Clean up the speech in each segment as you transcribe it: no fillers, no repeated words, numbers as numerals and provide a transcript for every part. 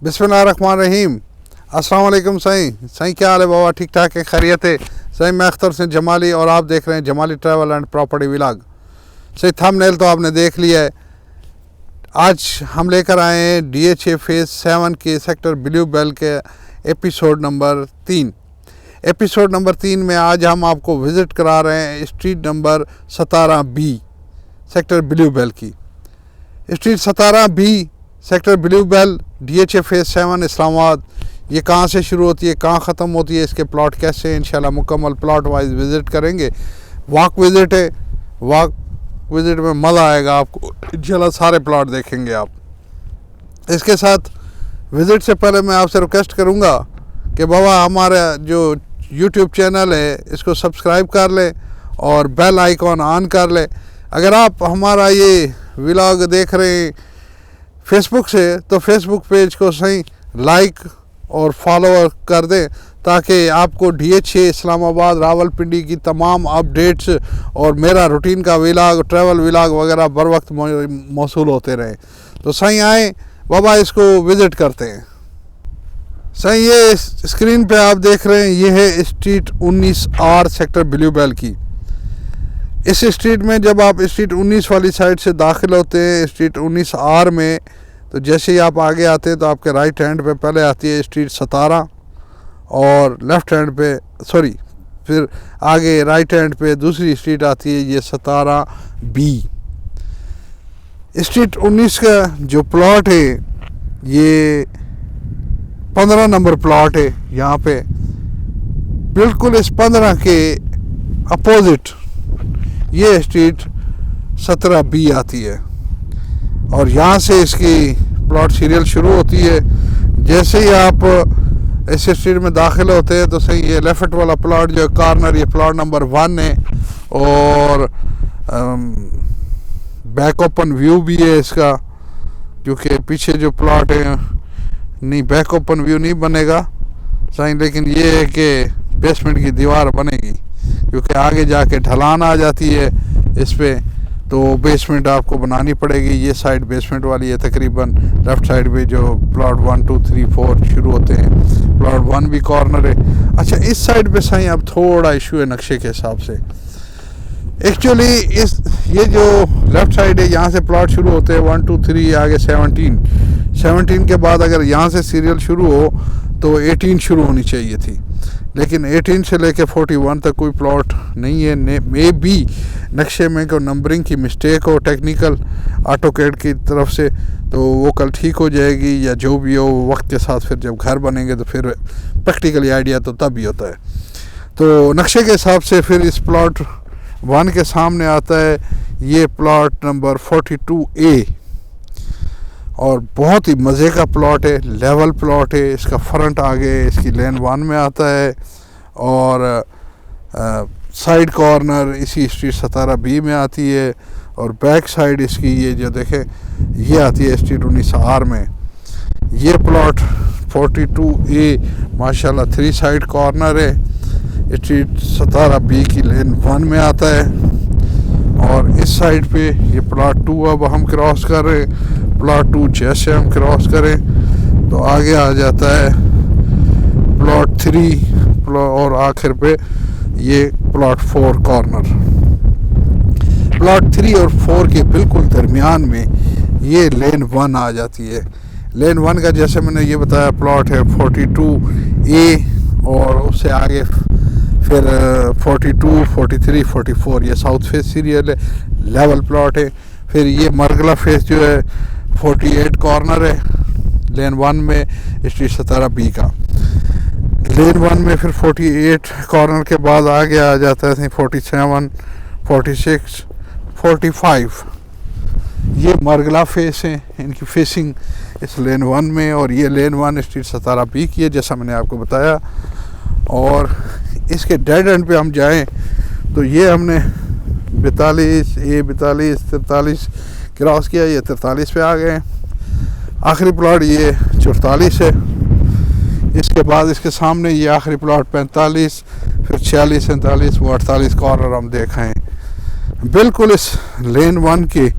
बिस्मिल्लाहिर्रहमानिर्रहीम। अस्सलाम वालेकुम सही क्या हाल है बाबा? ठीक ठाक है, खैरियत है? सही मैं अख्तर से जमाली और आप देख रहे हैं Jamali travel and property vlog. सही थंबनेल तो आपने देख लिया है। आज हम लेकर आए हैं DHA फेज़ 7 के सेक्टर ब्लू बेल के एपिसोड नंबर 3। एपिसोड नंबर 3 में आज हम आपको विज़िट करा रहे हैं street number 17B sector blue bell की। Street 17B sector blue bell DHA phase 7 Islamabad. ये कहाँ से शुरू होती है, कहाँ ख़त्म होती है, इसके प्लॉट कैसे हैं, इंशाल्लाह मुकम्मल प्लॉट वाइज विज़िट करेंगे। वॉक विज़िट है, वॉक विज़िट में मज़ा आएगा आपको, इंशाल्लाह सारे प्लॉट देखेंगे आप। इसके साथ विज़िट से पहले मैं आपसे रिक्वेस्ट करूँगा कि बाबा हमारा जो यूट्यूब चैनल है इसको सब्सक्राइब कर लें और बेल आइकॉन ऑन कर लें। अगर आप हमारा ये व्लॉग देख रहे हैं फेसबुक से तो फेसबुक पेज को सही लाइक और फॉलो कर दें ताकि आपको DHA इस्लामाबाद रावलपिंडी की तमाम अपडेट्स और मेरा रूटीन का व्लॉग, ट्रैवल व्लॉग वगैरह बर वक्त मौसूल होते रहें। तो सही आए बाबा, इसको विज़िट करते हैं। सही ये स्क्रीन पे आप देख रहे हैं, ये है street 19R sector blue bell की। इस स्ट्रीट में जब आप स्ट्रीट 19 वाली साइड से दाखिल होते हैं स्ट्रीट 19R में, तो जैसे ही आप आगे आते हैं तो आपके राइट हैंड पे पहले आती है स्ट्रीट 17 और लेफ़्ट हैंड पे फिर आगे राइट हैंड पे दूसरी स्ट्रीट आती है ये 17B। स्ट्रीट 19 का जो प्लॉट है ये 15 नंबर प्लॉट है। यहाँ पे बिल्कुल इस 15 के अपोजिट ये स्ट्रीट 17B आती है और यहाँ से इसकी प्लॉट सीरियल शुरू होती है। जैसे ही आप इस स्ट्रीट में दाखिल होते हैं तो सही ये लेफ्ट वाला प्लॉट जो कॉर्नर, ये प्लॉट नंबर 1 है और बैक ओपन व्यू भी है इसका, क्योंकि पीछे जो प्लॉट है नहीं बैक ओपन व्यू नहीं बनेगा सही, लेकिन ये है कि बेसमेंट की दीवार बनेगी क्योंकि आगे जाके ढलान आ जाती है इस पे, तो बेसमेंट आपको बनानी पड़ेगी। ये साइड बेसमेंट वाली है तकरीबन। लेफ़्ट साइड पे जो प्लॉट 1 2 3 4 शुरू होते हैं, प्लॉट 1 भी कॉर्नर है। अच्छा, इस साइड पे सही अब थोड़ा इशू है नक्शे के हिसाब से। एक्चुअली ये जो लेफ़्ट साइड है यहाँ से प्लॉट शुरू होते हैं 1 2 3 आगे 17 के बाद अगर यहाँ से सीरियल शुरू हो तो 18 शुरू होनी चाहिए थी, लेकिन 18 से लेके 41 तक कोई प्लॉट नहीं है। मे बी नक्शे में कोई नंबरिंग की मिस्टेक हो टेक्निकल ऑटोकैड की तरफ से, तो वो कल ठीक हो जाएगी या जो भी हो वक्त के साथ। फिर जब घर बनेंगे तो फिर प्रैक्टिकली आइडिया तो तब ही होता है। तो नक्शे के हिसाब से फिर इस प्लॉट 1 के सामने आता है ये प्लॉट नंबर 42A और बहुत ही मज़े का प्लॉट है, लेवल प्लॉट है। इसका फ्रंट आगे इसकी लेन 1 में आता है और साइड कॉर्नर इसी स्ट्रीट 17B में आती है और बैक साइड इसकी ये जो देखें ये आती है स्ट्रीट 19R में। ये प्लॉट 42A माशाल्लाह 3 साइड कॉर्नर है, स्ट्रीट 17B की लेन 1 में आता है और इस साइड पे ये प्लॉट 2 अब हम क्रॉस कर रहे हैं। प्लॉट 2 जैसे हम क्रॉस करें तो आगे आ जाता है प्लॉट 3 और आखिर पे ये प्लॉट 4 कॉर्नर। प्लॉट 3 और 4 के बिल्कुल दरमियान में ये लेन 1 आ जाती है। लेन 1 का जैसे मैंने ये बताया प्लॉट है 42A और उससे आगे फिर 42 43 44 ये साउथ फेस सीरियल है, लेवल प्लॉट है। फिर ये मरगला फेस जो है 48 कॉर्नर है लेन 1 में स्ट्रीट 17B का। लेन 1 में फिर 48 कॉर्नर के बाद आगे आ जाता है 47 46 45 ये मरगला फेस हैं, इनकी फेसिंग इस लेन 1 में और ये लेन 1 स्ट्रीट 17B की है जैसा मैंने आपको बताया। और इसके डेड एंड पे हम जाएं तो ये हमने 42 43 क्रॉस किया, ये 43 पे आ गए। आखिरी प्लॉट ये 44 है। इसके बाद इसके सामने ये आखिरी प्लॉट 45 फिर 46 47 वो 48 कॉर्नर हम देखे हैं। बिल्कुल इस लेन 1 के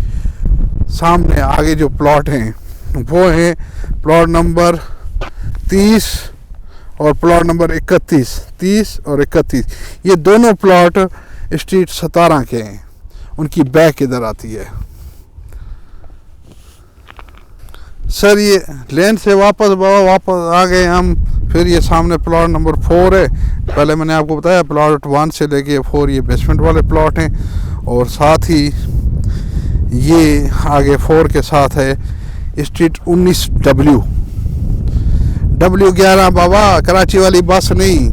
सामने आगे जो प्लॉट हैं वो हैं प्लॉट नंबर 30 और प्लॉट नंबर 31, 30 और 31, ये दोनों प्लॉट स्ट्रीट 17 के हैं। उनकी बैक इधर आती है। सर ये लेन से वापस आ गए हम। फिर ये सामने प्लॉट नंबर 4 है। पहले मैंने आपको बताया प्लॉट 1 से लेके 4 ये बेसमेंट वाले प्लॉट हैं, और साथ ही ये आगे 4 के साथ है स्ट्रीट 19W, W11 बाबा, कराची वाली बस नहीं,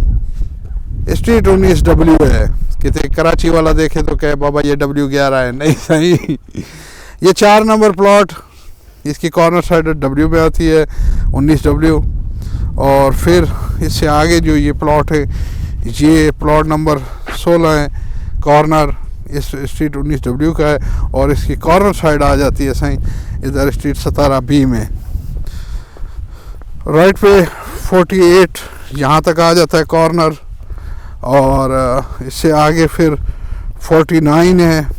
स्ट्रीट 19W है। कितने कराची वाला देखे तो कहे बाबा ये W11 है, नहीं सही। ये 4 नंबर प्लॉट, इसकी कॉर्नर साइड W में आती है, 19W। और फिर इससे आगे जो ये प्लॉट है, ये प्लॉट नंबर 16 है, कॉर्नर इस स्ट्रीट 19W का है, और इसकी कॉर्नर साइड आ जाती है सही इधर स्ट्रीट 17B में। राइट पे 48 यहाँ तक आ जाता है कॉर्नर, और इससे आगे फिर 49 है,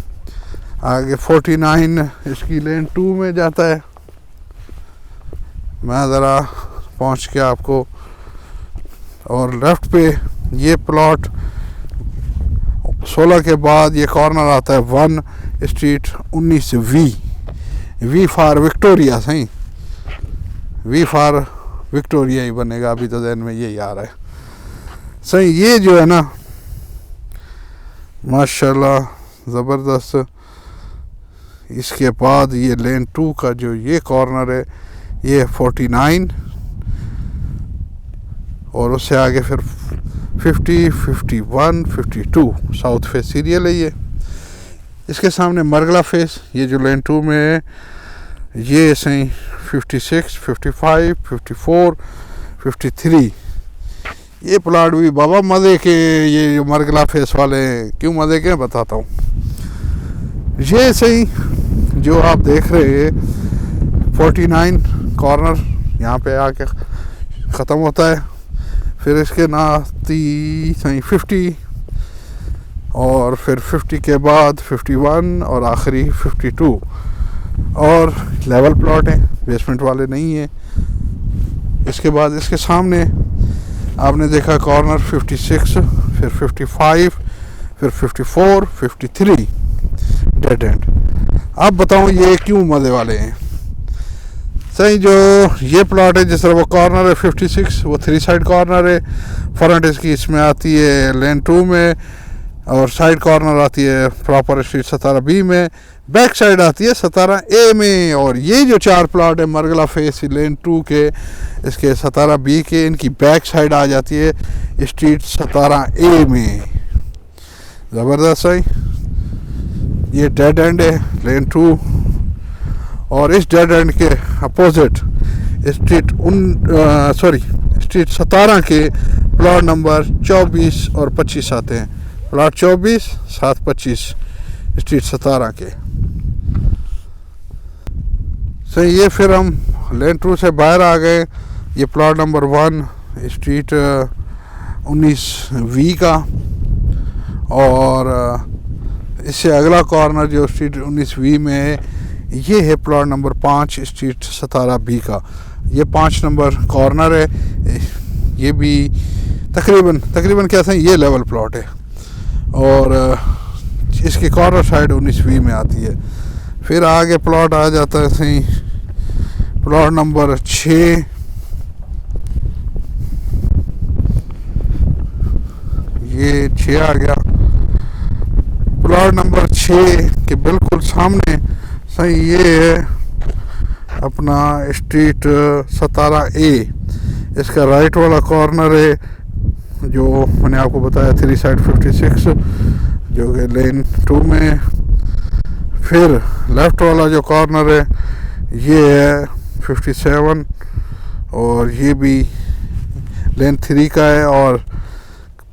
आगे 49 इसकी लेन 2 में जाता है। मैं ज़रा पहुँच के आपको, और लेफ़्ट पे ये प्लॉट 16 के बाद ये कॉर्नर आता है 1 street 19V, V for Victoria, सही वी फॉर विक्टोरिया ही बनेगा, अभी तो ज़हन में यही आ रहा है सही। ये जो है ना माशाल्लाह ज़बरदस्त। इसके बाद ये लेन 2 का जो ये कॉर्नर है, ये 49, और उससे आगे फिर 50, 51, 52 साउथ फेस सीरियल है ये। इसके सामने मरगला फेस, ये जो लेन 2 में है, ये सही 56, 55, 54, 53। ये प्लाट भी बाबा मज़े के, ये जो मरगला फेस वाले हैं, क्यों मज़े के बताता हूँ। ये सही जो आप देख रहे हैं 49 कॉर्नर यहाँ पे आके ख़त्म होता है। फिर इसके नाती सही 50, और फिर 50 के बाद 51, और आखिरी 52, और लेवल प्लॉट है, बेसमेंट वाले नहीं है। इसके बाद इसके सामने आपने देखा कॉर्नर 56, फिर 55, फिर 54, 53 डेड एंड। अब बताऊँ ये क्यों मज़े वाले हैं सही। जो ये प्लॉट है, जिस तरह वो कॉर्नर है 56, वो 3 साइड कॉर्नर है। फ्रंट इसकी इसमें आती है लेन 2 में, और साइड कॉर्नर आती है प्रॉपर स्ट्रीट 17B में, बैक साइड आती है 17A में। और ये जो 4 प्लॉट है मरगला फेस लेन 2 के, इसके 17B के, इनकी बैक साइड आ जाती है स्ट्रीट 17A में। ज़बरदस्त है। ये डेड एंड है लेन 2, और इस डेड एंड के अपोजिट स्ट्रीट स्ट्रीट 17 के प्लॉट नंबर 24 और 25 आते हैं। प्लॉट 24, 7, 25 स्ट्रीट 17 के सही। ये फिर हम लेन 2 से बाहर आ गए। ये प्लॉट नंबर 1 स्ट्रीट 19V का, और इससे अगला कॉर्नर जो स्ट्रीट 19V में है, ये है प्लॉट नंबर 5 स्ट्रीट 17B का। ये 5 नंबर कॉर्नर है। ये भी तकरीबन क्या था, ये लेवल प्लॉट है, और इसकी कॉर्नर साइड 19V में आती है। फिर आगे प्लॉट आ जाता है सही प्लॉट नंबर 6, ये 6 आ गया। प्लॉट नंबर 6 के बिल्कुल सामने सही ये है अपना स्ट्रीट 17A। इसका राइट वाला कॉर्नर है, जो मैंने आपको बताया 3 साइड 56, जो कि लेन 2 में। फिर लेफ़्ट वाला जो कॉर्नर है ये है 57, और ये भी लेन 3 का है, और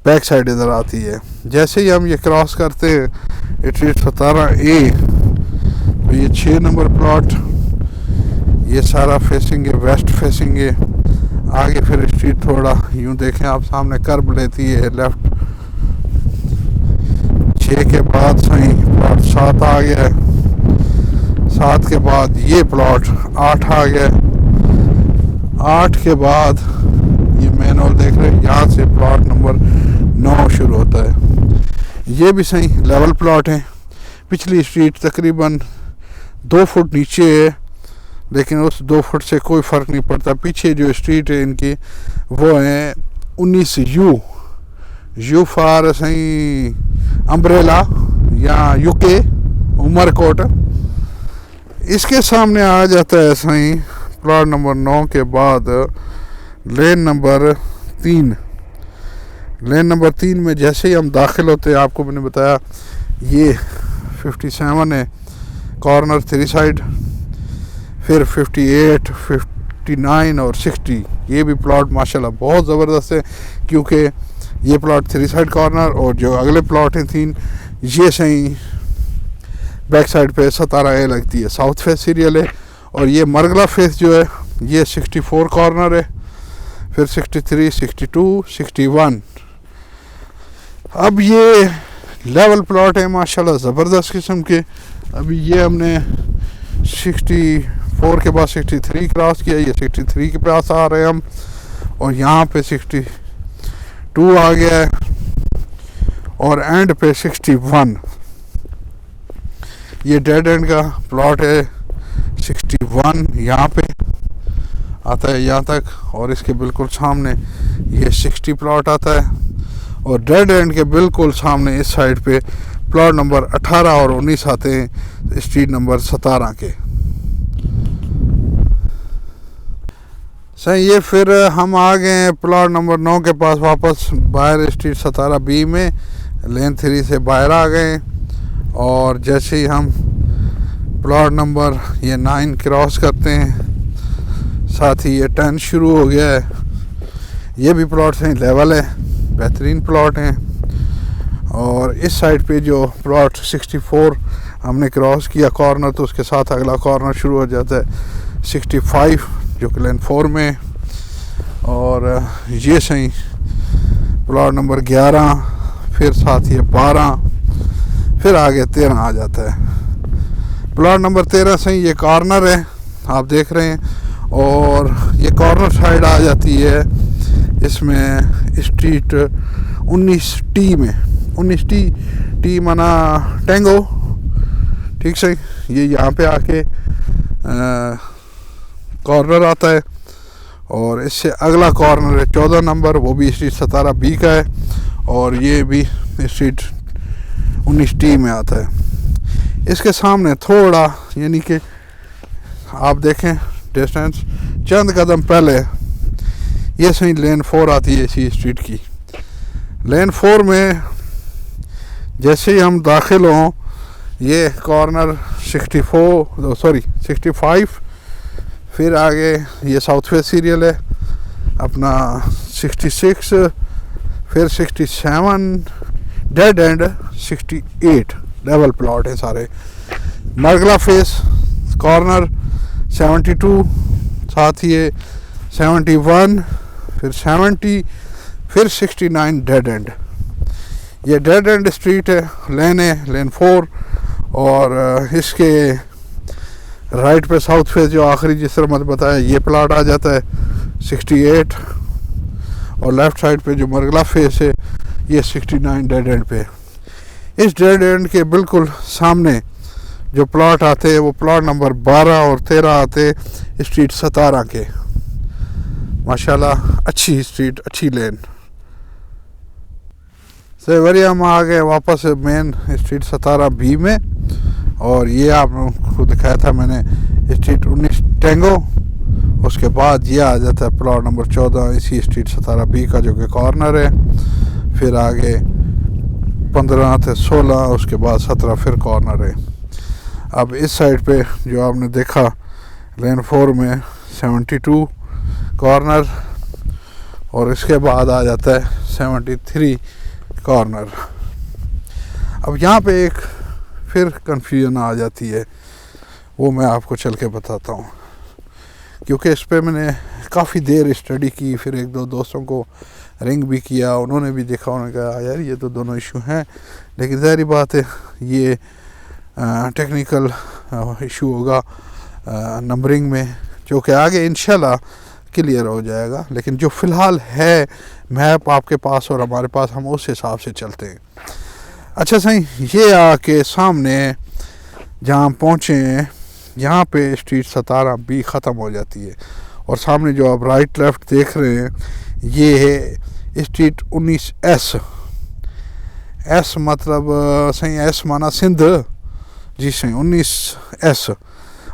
बैक साइड इधर आती है। जैसे ही हम ये क्रॉस करते हैं स्ट्रीट 17A, तो ये 6 नंबर प्लॉट, ये सारा फेसिंग है, वेस्ट फेसिंग है। आगे फिर स्ट्रीट थोड़ा यूँ देखें आप, सामने कर्व लेती है लेफ़्ट। 6 के बाद सही प्लॉट 7 आ गया, 7 के बाद ये प्लॉट 8 आ गया, 8 के बाद मैनुअल देख रहे हैं, यहाँ से प्लॉट नंबर 9 शुरू होता है। ये भी सही लेवल प्लॉट है। पिछली स्ट्रीट तकरीबन 2 फुट नीचे है, लेकिन उस 2 फुट से कोई फ़र्क नहीं पड़ता। पीछे जो स्ट्रीट है इनकी वो है 19 यू फॉर सही अम्ब्रेला या यूके उमरकोट। इसके सामने आ जाता है सही प्लॉट नंबर 9 के बाद लेन नंबर 3। लेन नंबर 3 में जैसे ही हम दाखिल होते हैं, आपको मैंने बताया ये 57 है कॉर्नर 3 साइड, फिर 58, 59 और 60। ये भी प्लॉट माशाल्लाह बहुत ज़बरदस्त है, क्योंकि ये प्लॉट 3 साइड कॉर्नर, और जो अगले प्लॉट हैं 3 ये सही बैक साइड पे 17A लगती है, साउथ फेस सीरियल है। और ये मरगला फेस जो है ये 64 कॉर्नर है, फिर 63, 62, 61। अब ये लेवल प्लॉट है माशाल्लाह ज़बरदस्त किस्म के। अभी ये हमने 64 के बाद 63 क्रॉस किया, ये 63 के पास आ रहे हैं हम, और यहाँ पे 62 आ गया है, और एंड पे 61। ये डेड एंड का प्लॉट है 61, यहाँ पे आता है यहाँ तक, और इसके बिल्कुल सामने ये 60 प्लॉट आता है, और डेड एंड के बिल्कुल सामने इस साइड पे प्लॉट नंबर 18 और 19 आते हैं स्ट्रीट नंबर 17 के। सही, ये फिर हम आ गए प्लॉट नंबर 9 के पास वापस बाहर स्ट्रीट 17B में, लेन 3 से बाहर आ गए। और जैसे ही हम प्लॉट नंबर ये 9 क्रॉस करते हैं, साथ ही ये 10 शुरू हो गया है। ये भी प्लॉट सही लेवल है, बेहतरीन प्लॉट हैं। और इस साइड पे जो प्लॉट 64 हमने क्रॉस किया कॉर्नर, तो उसके साथ अगला कॉर्नर शुरू हो जाता है 65, जो कि लेन 4 में। और ये सही प्लॉट नंबर 11, फिर साथ ये 12, फिर आगे 13 आ जाता है। प्लॉट नंबर 13 सही ये कॉर्नर है, आप देख रहे हैं, और ये कॉर्नर साइड आ जाती है इसमें स्ट्रीट 19T में। 19T माना टेंगो, ठीक सही। ये यहाँ पे आके कॉर्नर आता है, और इससे अगला कॉर्नर है 14 नंबर, वो भी स्ट्रीट 17B का है, और ये भी स्ट्रीट 19T में आता है। इसके सामने थोड़ा, यानी कि आप देखें डिस्टेंस चंद कदम पहले, ये सही लेन 4 आती है इसी स्ट्रीट की। लेन 4 में जैसे ही हम दाखिल हों, ये कॉर्नर 65, फिर आगे ये साउथ फेस सीरियल है अपना 66, फिर 67, डेड एंड 68 लेवल प्लॉट है सारे। मरगला फेस कॉर्नर 72, साथ ही 71, फिर 70, फिर 69 डेड एंड। ये डेड एंड स्ट्रीट है, लेन 4, और इसके राइट पे साउथ फेस जो आखिरी जिस तरह मैंने बताया ये प्लॉट आ जाता है 68, और लेफ़्ट साइड पे जो मरगला फेस है ये 69 डेड एंड पे। इस डेड एंड के बिल्कुल सामने जो प्लॉट आते हैं वो प्लॉट नंबर 12 और 13 आते स्ट्रीट 17 के। माशाल्लाह अच्छी स्ट्रीट, अच्छी लेन से वरी हम आ गए वापस मेन स्ट्रीट 17B में, और ये आपको दिखाया था मैंने स्ट्रीट 19 टेंगो। उसके बाद ये आ जाता है प्लॉट नंबर 14 इसी स्ट्रीट 17B का, जो कि कॉर्नर है। फिर आगे 15 से 16, उसके बाद 17 फिर कॉर्नर है। अब इस साइड पे जो आपने देखा लेन 4 में 72 कॉर्नर, और इसके बाद आ जाता है 73 कॉर्नर। अब यहाँ पे एक फिर कन्फ्यूजन आ जाती है, वो मैं आपको चल के बताता हूँ, क्योंकि इस पे मैंने काफ़ी देर स्टडी की, फिर एक दो दोस्तों को रिंग भी किया, उन्होंने भी देखा, उन्होंने कहा यार ये तो दोनों इशू हैं, लेकिन ज़ाहिर बात है ये टेक्निकल इशू होगा नंबरिंग में, जो कि आगे इंशाल्लाह क्लियर हो जाएगा। लेकिन जो फ़िलहाल है मैप आपके पास और हमारे पास, हम उस हिसाब से चलते हैं। अच्छा सही, ये आके सामने जहाँ पहुँचे हैं यहाँ पे स्ट्रीट 17 बी ख़त्म हो जाती है और सामने जो आप राइट लेफ़्ट देख रहे हैं ये है स्ट्रीट 19S। एस मतलब सही, एस माना सिंध जी सही, 19S।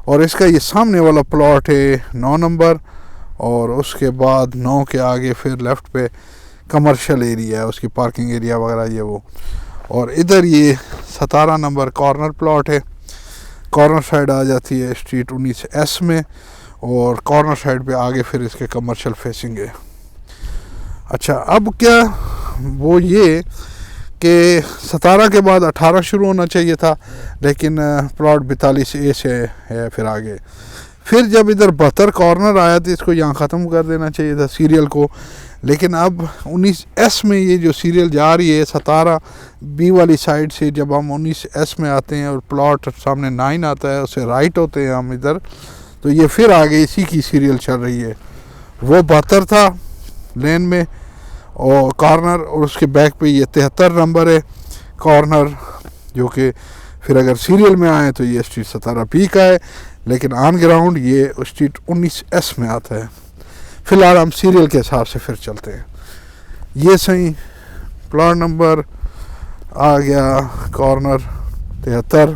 और इसका ये सामने वाला प्लॉट है 9 नंबर और उसके बाद 9 के आगे फिर लेफ़्ट पे कमर्शियल एरिया है, उसकी पार्किंग एरिया वगैरह ये वो। और इधर ये 17 नंबर कॉर्नर प्लॉट है, कॉर्नर साइड आ जाती है स्ट्रीट 19S में और कॉर्नर साइड पे आगे फिर इसके कमर्शियल फेसिंग है। अच्छा, अब क्या वो ये कि 17 के बाद 18 शुरू होना चाहिए था, लेकिन प्लॉट 42A से है फिर आगे। फिर जब इधर 72 कॉर्नर आया तो इसको यहाँ ख़त्म कर देना चाहिए था सीरियल को। लेकिन अब 19S में ये जो सीरियल जा रही है 17B वाली साइड से, जब हम 19S में आते हैं और प्लॉट सामने 9 आता है, उससे राइट होते हैं हम इधर, तो ये फिर आगे इसी की सीरियल चल रही है। वो 72 था लेन में और कॉर्नर, और उसके बैक पे ये 73 नंबर है कॉर्नर, जो कि फिर अगर सीरियल में आए तो ये स्ट्रीट 17B का है, लेकिन ऑन ग्राउंड ये स्ट्रीट 19S में आता है। फ़िलहाल हम सीरियल के हिसाब से फिर चलते हैं। ये सही प्लॉट नंबर आ गया कॉर्नर 73,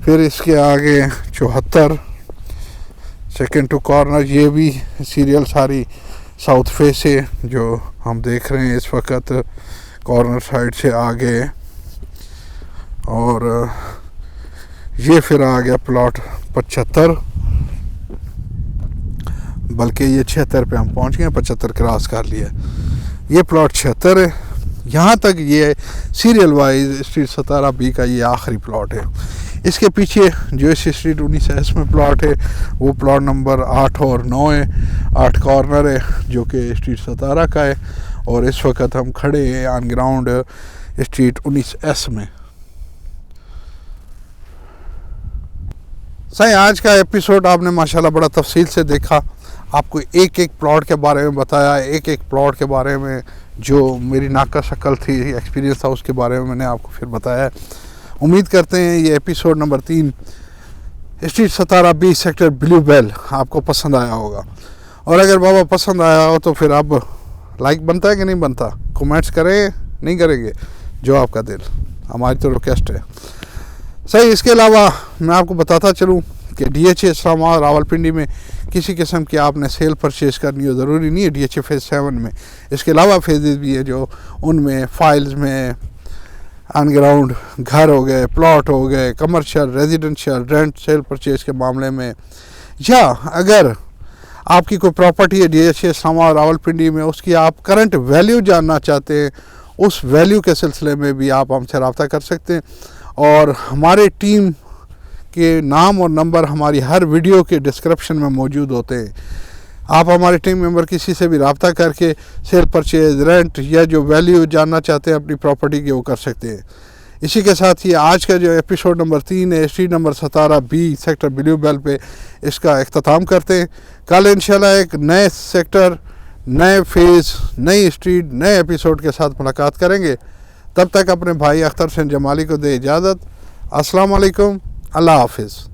फिर इसके आगे 74 सेकंड टू कॉर्नर, ये भी सीरियल सारी साउथ फेस है जो हम देख रहे हैं इस वक्त कॉर्नर साइड से आगे। और ये फिर आ गया प्लॉट 75, बल्कि ये 76 पे हम पहुंच गए, 75 क्रॉस कर लिया। ये प्लॉट 76 है। यहाँ तक ये सीरियल वाइज स्ट्रीट 17B का ये आखिरी प्लॉट है। इसके पीछे जो इस स्ट्रीट 19S में प्लॉट है वो प्लॉट नंबर 8 और 9 है। 8 कॉर्नर है जो कि स्ट्रीट 17 का है और इस वक्त हम खड़े हैं ऑन ग्राउंड स्ट्रीट 19S में। सही, आज का एपिसोड आपने माशाल्लाह बड़ा तफसील से देखा। आपको एक एक प्लॉट के बारे में बताया, एक एक प्लॉट के बारे में जो मेरी नाका शक्ल थी, एक्सपीरियंस था, उसके बारे में मैंने आपको फिर बताया। उम्मीद करते हैं ये episode number 3 street 17B sector blue bell आपको पसंद आया होगा। और अगर बाबा पसंद आया हो तो फिर अब लाइक बनता है कि नहीं बनता, कमेंट्स करें नहीं करेंगे, जो आपका दिल, हमारी तो रिक्वेस्ट है। सही, इसके अलावा मैं आपको बताता चलूँ कि DHA इस्लामाबाद रावलपिंडी में किसी किस्म की आपने सेल परचेज़ करनी हो, ज़रूरी नहीं है DHA फेज़ 7 में, इसके अलावा फेजेज़ भी है जो उनमें फाइल्स में ऑन ग्राउंड घर हो गए, प्लॉट हो गए, commercial, residential, rent cell purchase के मामले में, या अगर आपकी कोई प्रॉपर्टी है DHA इस्लामाबाद रावलपिंडी में, उसकी आप करंट वैल्यू जानना चाहते हैं, उस वैल्यू के सिलसिले में भी आप हमसे रब्ता कर सकते हैं। और हमारे टीम के नाम और नंबर हमारी हर वीडियो के डिस्क्रिप्शन में मौजूद होते हैं। आप हमारे टीम मेंबर किसी से भी रब्ता करके सेल परचेज, रेंट या जो वैल्यू जानना चाहते हैं अपनी प्रॉपर्टी की, वो कर सकते हैं। इसी के साथ ही आज का जो एपिसोड नंबर 3 है street number 17B sector blue bell पे, इसका इख्तिताम करते हैं। कल इंशाल्लाह एक नए सेक्टर, नए फेज़, नई स्ट्रीट, नए एपिसोड के साथ मुलाकात करेंगे। तब तक अपने भाई अख्तर हुसैन जमाली को दे इजाज़त। अस्सलाम वालेकुम, अल्लाह हाफिज़।